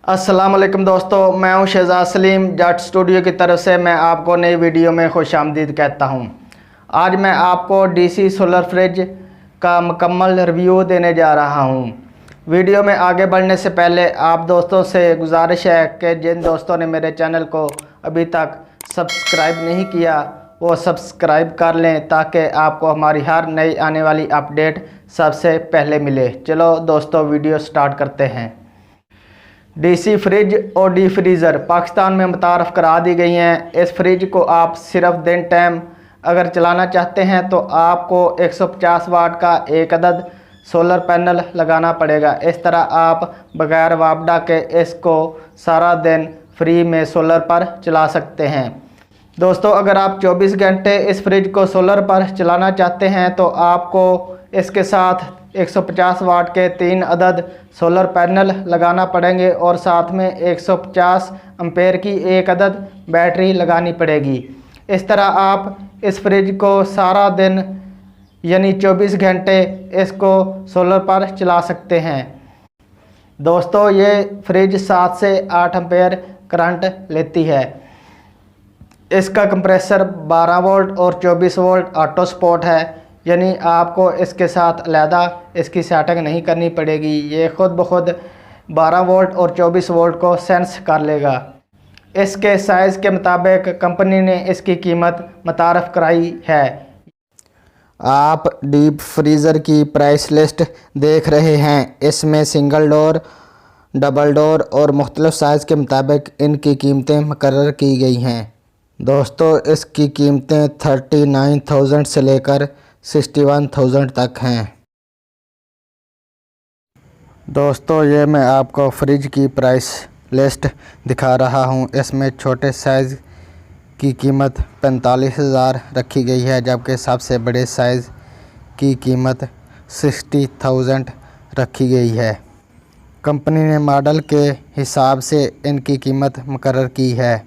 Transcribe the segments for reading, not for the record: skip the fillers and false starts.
अस्सलाम वालेकुम दोस्तों, मैं हूं शहजाद सलीम। जाट स्टूडियो की तरफ से मैं आपको नई वीडियो में खुशामदीद कहता हूं। आज मैं आपको डीसी सोलर फ्रिज का मुकम्मल रिव्यू देने जा रहा हूं। वीडियो में आगे बढ़ने से पहले आप दोस्तों से गुजारिश है कि जिन दोस्तों ने मेरे चैनल को अभी तक सब्सक्राइब नहीं किया वो सब्सक्राइब कर लें ताकि आपको हमारी हर नई आने वाली अपडेट सबसे पहले मिले। चलो दोस्तों, वीडियो स्टार्ट करते हैं। डीसी फ्रिज और डी फ्रीज़र पाकिस्तान में मुतारफ़ करा दी गई हैं। इस फ्रिज को आप सिर्फ दिन टाइम अगर चलाना चाहते हैं तो आपको 150 वाट का एक अदद सोलर पैनल लगाना पड़ेगा। इस तरह आप बगैर वापडा के इसको सारा दिन फ्री में सोलर पर चला सकते हैं। दोस्तों, अगर आप 24 घंटे इस फ्रिज को सोलर पर चलाना चाहते हैं तो आपको इसके साथ 150 वाट के 3 अदद सोलर पैनल लगाना पड़ेंगे और साथ में 150 एम्पेयर की एक अदद बैटरी लगानी पड़ेगी। इस तरह आप इस फ्रिज को सारा दिन यानी 24 घंटे इसको सोलर पर चला सकते हैं। दोस्तों, ये फ्रिज 7 से 8 एम्पेयर करंट लेती है। इसका कंप्रेसर 12 वोल्ट और 24 वोल्ट ऑटो सपोर्ट है, यानी आपको इसके साथ अलहदा इसकी सेटिंग नहीं करनी पड़ेगी। ये ख़ुद ब खुद 12 वोल्ट और 24 वोल्ट को सेंस कर लेगा। इसके साइज़ के मुताबिक कंपनी ने इसकी कीमत मुतारफ़ कराई है। आप डीप फ्रीज़र की प्राइस लिस्ट देख रहे हैं। इसमें सिंगल डोर, डबल डोर और मुख्तलिफ साइज़ के मुताबिक इनकी कीमतें मुकर्रर की गई हैं। दोस्तों, इसकी कीमतें 39,000 से लेकर 61,000 तक हैं। दोस्तों, ये मैं आपको फ्रिज की प्राइस लिस्ट दिखा रहा हूँ। इसमें छोटे साइज़ की कीमत 45,000 रखी गई है, जबकि सबसे बड़े साइज़ की कीमत 60,000 रखी गई है। कंपनी ने मॉडल के हिसाब से इनकी कीमत मुकर्रर की है।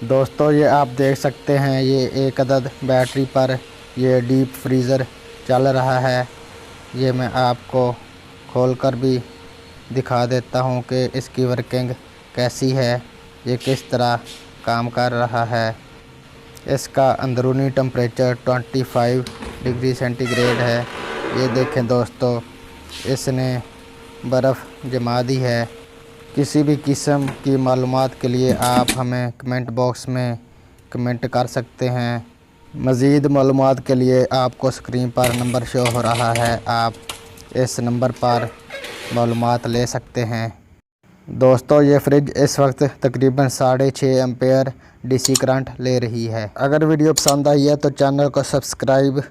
दोस्तों, ये आप देख सकते हैं, ये एक अदद बैटरी पर ये डीप फ्रीज़र चल रहा है। ये मैं आपको खोलकर भी दिखा देता हूँ कि इसकी वर्किंग कैसी है, ये किस तरह काम कर रहा है। इसका अंदरूनी टेम्परेचर 25 डिग्री सेंटीग्रेड है। ये देखें दोस्तों, इसने बर्फ़ जमा दी है। किसी भी किस्म की मालूमात के लिए आप हमें कमेंट बॉक्स में कमेंट कर सकते हैं। मज़ीद मालूमात के लिए आपको स्क्रीन पर नंबर शो हो रहा है, आप इस नंबर पर मालूमात ले सकते हैं। दोस्तों, ये फ्रिज इस वक्त तकरीबन 6.5 एम्पेयर डीसी करंट ले रही है। अगर वीडियो पसंद आई है तो चैनल को सब्सक्राइब,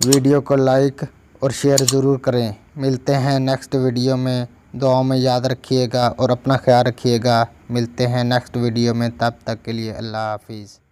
वीडियो को लाइक और शेयर ज़रूर करें। मिलते हैं नेक्स्ट वीडियो में। दुआओं में याद रखिएगा और अपना ख्याल रखिएगा। मिलते हैं नेक्स्ट वीडियो में, तब तक के लिए अल्लाह हाफिज़।